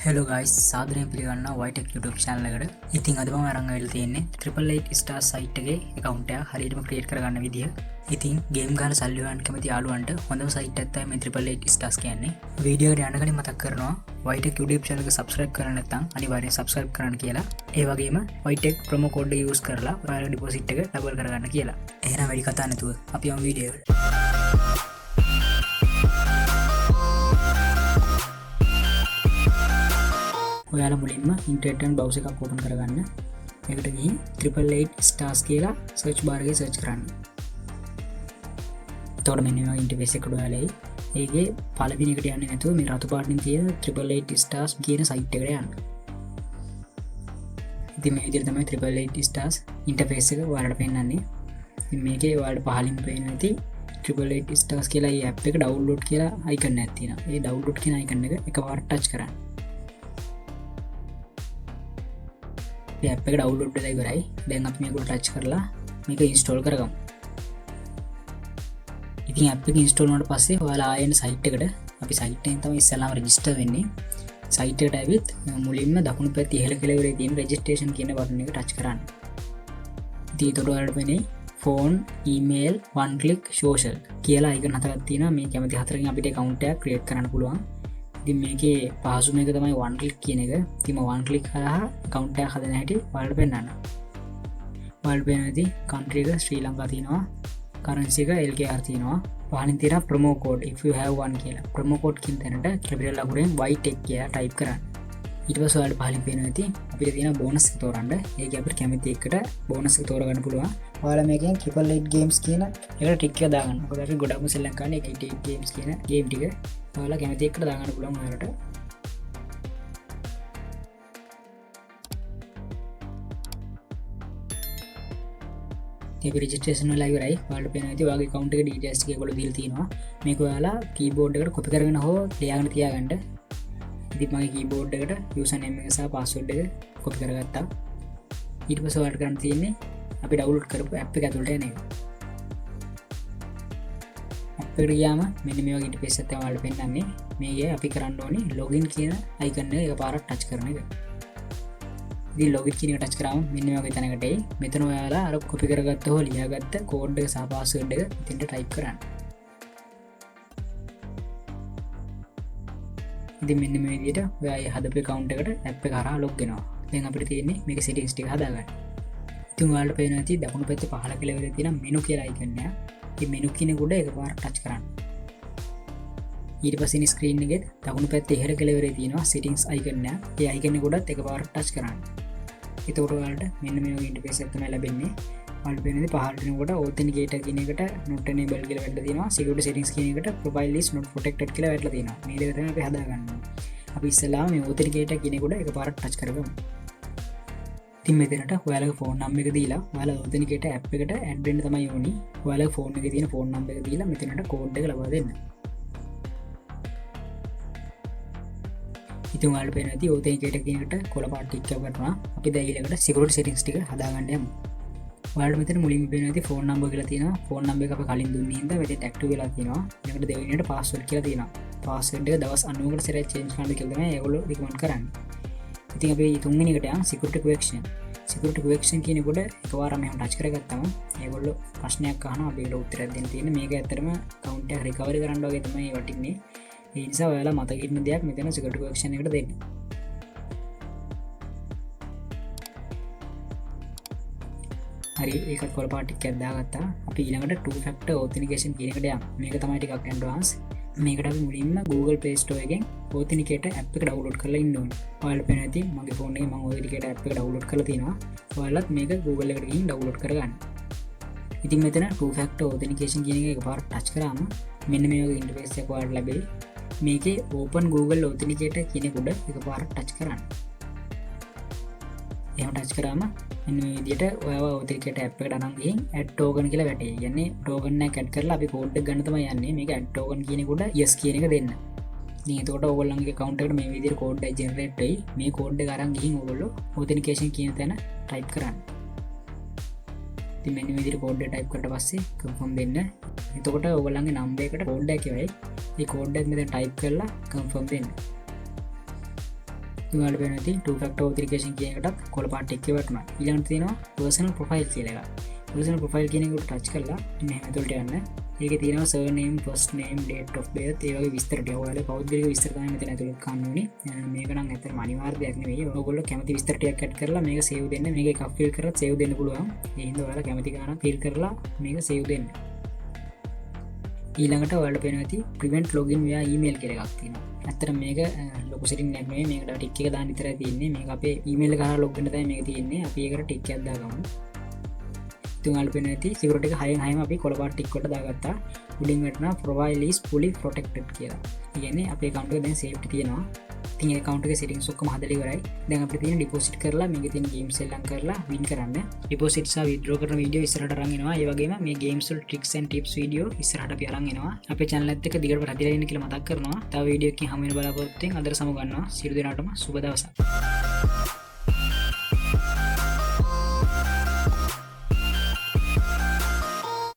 Hello guys සාදරයෙන් පිළිගන්න වයිටෙක් YouTube channel එකට. ඉතින් අද මම අරන් ආවිල්ලා තියෙන්නේ 888 stars site එකේ account එක හරියටම create කරගන්න විදිය. ඉතින් game ගහලා සල්ලි හොයන්න කැමති යාළුවන්ට හොඳම site එකක් තමයි මේ 888 stars කියන්නේ. වීඩියෝ එකට යන්න කලින් මතක් කරනවා වයිටෙක් YouTube channel එක subscribe කරලා නැත්නම් අනිවාර්යෙන් subscribe කරන්න කියලා. ඒ වගේම වයිටෙක් promo code එක use කරලා ඔයාලගේ deposit එක double කරගන්න කියලා. එහෙනම් වැඩි කතා නැතුව අපි යමු වීඩියෝ එකට. ඔයාලා මුලින්ම ඉන්ටර්නෙට් බ්‍රවුසර් එකක් ඕපන් කරගන්න. ඒකට ගිහින් 888 stars කියලා සර්ච් බාර් එකේ සර්ච් කරන්න. එතකොට මෙන්න මේ ඉන්ටර්ෆේස් එකට ඔයාලා ඒකේ පළවෙනි එකට යන්නේ නැතුව මේ රතු පාටින් තියෙන 888 stars කියන සයිට් එකට යන්න. ඉතින් මේ විදිහට තමයි 888 stars ඉන්ටර්ෆේස් එක ඔයාලට පෙන්නන්නේ. ඉතින් මේකේ ඔයාලට පහලින් පේන ඇති 888 stars කියලා මේ ඇප් එක ඩවුන්ලෝඩ් කියලා අයිකන් එකක් තියෙනවා. ඒ ඩවුන්ලෝඩ් කියන අයිකන් එක එකපාරට ටච් කරන්න. ඇප් එක ඩවුන්ලෝඩ් වෙලා ඉවරයි. දැන් අපි මේක ටච් කරලා මේක ඉන්ස්ටෝල් කරගමු. ඉතින් ඇප් එක ඉන්ස්ටෝල් වුණාට පස්සේ ඔයාලා ආයෙත් සයිට් එකට අපි සයිට් එකෙන් තමයි ඉස්සෙල්ලාම රෙජිස්ටර් වෙන්නේ. සයිට් එකට ඇවිත් මුලින්ම දකුණු පැත්තේ ඉහළ කෙළවරේ තියෙන රෙජිස්ට්‍රේෂන් කියන බටන් එක ටච් කරන්න. ඉතින් ඒකට ඔයාලට වෙන්නේ phone, email, one click social කියලා අයිකන් හතරක් තියෙනවා. මේ කැමති හතරකින් අපිට account එකක් create කරන්න පුළුවන්. ඉතින් මේකේ පහසුම එක තමයි one click කියන එක. ඉතින් one click කරලා account එකක් හදන හැටි ඔයාලට පෙන්නන්න. ඔයාලට පෙන්නනදී country එක ශ්‍රී ලංකා තියෙනවා. currency එක LKR තියෙනවා. පහලින් තියෙනවා promo code if you have one කියලා. promo code කියන තැනට capital අකුරෙන් YTech කියලා type කරන්න. ඊට පස්සේ ඔයාලට පහලින් පේනවා ඇති අපිට තියෙන bonus එක තෝරන්න. ඒක අපිට කැමති එකට bonus එක තෝරගන්න පුළුවන්. ඔයාලා මේකෙන් 888 games කියන එකට ටික් එක දාගන්න. මොකද අපි ගොඩක්ම සෙල්ලම් කරන්නේ 888 games කියන game ටික. ඔයාලා කැමති එකට දාගන්න පුළුවන් ඔයාලට. ඒක රෙජිස්ට්‍රේෂන් වෙලා ඉවරයි. ඔයාලට පේනවා ඇති ඔයාගේ account එකේ details ටික ඒගොල්ලෝ දීලා තියෙනවා. මේක ඔයාලා keyboard එකට copy කරගෙන හෝ ලියාගෙන තියාගන්න. ඉතින් මගේ keyboard එකට username එක සහ password එක copy කරගත්තා. ඊට පස්සේ ඔයාලට කරන්න තියෙන්නේ අපි download කරපු app එක ඇතුළට එන එක. app එකට ගියාම මෙන්න මේ වගේ interface එකක් තමයි ඔයාලට පෙන්නන්නේ. මේකේ අපි කරන්න ඕනේ login කියන icon එක එකපාරක් touch කරන එක. ඉතින් login කියන එක touch කරාම මෙන්න මේ වගේ තැනකට එයි. මෙතන ඔයාලා අර copy කරගත්ත හෝ ලියාගත්ත code එක සහ password එක මෙතෙන්ට type කරන්න. ඉතින් මෙන්න මේ විදිහට ඔයා හදපු account එකට app එක හරහා log වෙනවා. දැන් අපිට තියෙන්නේ මේක settings ටික හදාගන්න. ඉතින් ඔයාලට පේනවා ඇති දකුණු පැත්තේ පහළ කෙළවරේ තියෙන menu කියලා icon එක. මේ menu කියන උඩ එකපාරක් touch කරන්න. ඊට පස්සේ screen එකේ දකුණු පැත්තේ ඉහළ කෙළවරේ තියෙනවා settings icon එක. ඒ icon එක උඩත් එකපාරක් touch කරන්න. එතකොට ඔයාලට මෙන්න මේ වගේ interface එකක් තමයි ලැබෙන්නේ. ඔයාලට පේන්නේ පහළට යනකොට authenticator කියන එකට not enable කියලා වැටලා තියෙනවා. security settings කියන එකට profile is not protected කියලා වැටලා තියෙනවා. මේ දෙක තමයි අපි හදාගන්න ඕනේ. අපි ඉස්සෙල්ලාම මේ authenticator කියන එකට එකපාරක් touch කරගමු. ඉතින් මෙතනට ඔයාලගේ ෆෝන් නම්බර් එක දීලා ඔයාලා authenticator app එකට add වෙන්න තමයි ඕනි. ඔයාලගේ ෆෝන් එකේ තියෙන ෆෝන් නම්බර් එක දීලා මෙතනට කෝඩ් එක ලබා දෙන්න. ඉතින් ඔයාලට පේනවා ඇති authenticator කියන එකට කොළ පාට ටික් එකක් ගන්නවා. අපි දැන් ඊළඟට security settings ටික හදාගන්න යමු. ඔයාලට මෙතන මුලින්ම පේනවා ඇති ෆෝන් නම්බර් කියලා තියෙනවා. ෆෝන් නම්බර් එක අපි කලින් දුන්නේ හින්දා මෙතන active වෙලා තියෙනවා. ඊළඟට දෙවෙනියට password කියලා තියෙනවා. password එක දවස් 90කට සැරයක් change කරන්න කියලා තමයි ඒගොල්ලෝ recommend කරන්නේ. ඉතින් අපි තුන්වෙනි එකට යන් security question කියන එකට එකපාරම මෙහෙම touch කරගත්තාම ඒගොල්ලෝ ප්‍රශ්නයක් අහනවා අපි ඒකට උත්තරයක් දෙන්න තියෙන්නේ. මේක ඇත්තටම account එක recovery කරන්න වගේ තමයි වටින්නේ. ඒ නිසා ඔයාලා මතක ඉන්න දෙයක් මෙතන security question එකට දෙන්න. හරි ඒකත් කොළ පාට ටිකක් දාගත්තා. අපි ඊළඟට two factor authentication කියන එකට යමු. මේක තමයි ටිකක් advanced. මේකට අපි මුලින්ම Google Play Store එකෙන් authenticator app එක download කරලා ඉන්න ඕනේ. ඔයාලට පේනවා ඇති මගේ ෆෝන් එකේ මම authenticator app එක download කරලා තියෙනවා. ඔයාලත් මේක Google එකට ගිහින් download කරගන්න. ඉතින් මෙතන two factor authentication කියන එක එකපාරට touch කරාම මෙන්න මේ වගේ interface එකක් ඔයාලට ලැබෙයි. මේකේ open Google authenticator කියන එක උඩ එකපාරට touch කරන්න. එහෙම touch කරාම මෙන්න මේ විදිහට ඔයාව authenticator app එකට අරන් ගිහින් add token කියලා වැටේ. කියන්නේ token එකක් add කරලා අපි code එක ගන්න තමයි යන්නේ. මේක add token කියන එක උඩ yes කියන එක දෙන්න. ඉතින් එතකොට ඔයගොල්ලන්ගේ account එකට මේ විදිහට code එක generate වෙයි. මේ code එක අරන් ගිහින් ඔයගොල්ලෝ authentication කියන තැන type කරන්න. ඉතින් මෙන්න මේ විදිහට code එක type කරලා පස්සේ confirm දෙන්න. එතකොට ඔයගොල්ලන්ගේ number එකට code එක එවයි. මේ code එක මෙතන type කරලා confirm දෙන්න. තුඟාට පේනවා ඇති two factor authentication කියන එකටත් කොළ පාට එකේ වටනවා. ඊළඟට තියෙනවා personal profile කියලා එකක්. personal profile කියන එකට ටච් කරලා මෙහෙම ඇතුළට යන්න. ඒකේ තියෙනවා surname, first name, date of birth ඒ වගේ විස්තර ටික. ඔයාලා පෞද්ගලික විස්තර තමයි මෙතන ඇතුළට ගන්න ඕනේ. මේක නම් ඇත්තටම අනිවාර්ය දෙයක් නෙවෙයි. ඔයගොල්ලෝ කැමති විස්තර ටිකක් ඇඩ් කරලා මේක සේව් දෙන්න. මේක එකක් ෆිල් කරලා සේව් දෙන්න පුළුවන්. ඒ හින්දා ඔයාලා කැමති ගානක් ෆිල් කරලා මේක සේව් දෙන්න. ඊළඟට ඔයාලට පේනවා ඇති prevent login via email කියලා එකක් තියෙනවා. ඇත්තටම මේක ලොකු සෙටින් එකක් නෙවෙයි. මේකට ටික් එක දාන්න විතරයි තියෙන්නේ. මේක අපේ email එක හරහා log වෙන්න තමයි මේක තියෙන්නේ. අපි ඒකට ටික් එකක් දාගමු. තුඟාට පේනවා ඇති security එක හයෙන් හයම අපි කොළ පාට ටික් කොට දාගත්තා. උඩින් වැටෙනවා profile is fully protected කියලා. ඒ කියන්නේ අපේ account එක දැන් safety තියෙනවා. ඉතින් ඒ account එකේ settings ඔක්කොම හදලා ඉවරයි. දැන් අපිට තියෙන deposit කරලා මේකේ තියෙන games එල්ලම් කරලා win කරන්න. deposit සහ withdraw කරන වීඩියෝ ඉස්සරහට අරන් එනවා. ඒ වගේම මේ games වල tricks and tips වීඩියෝ ඉස්සරහට අපි අරන් එනවා. අපේ channel එකත් එක්ක දිගට රැඳිලා ඉන්න කියලා මතක් කරනවා. තව වීඩියෝ එකකින් හමු වෙන බලාපොරොත්තු වෙන අදට සමු ගන්නවා. සියලු දෙනාටම සුබ දවසක්.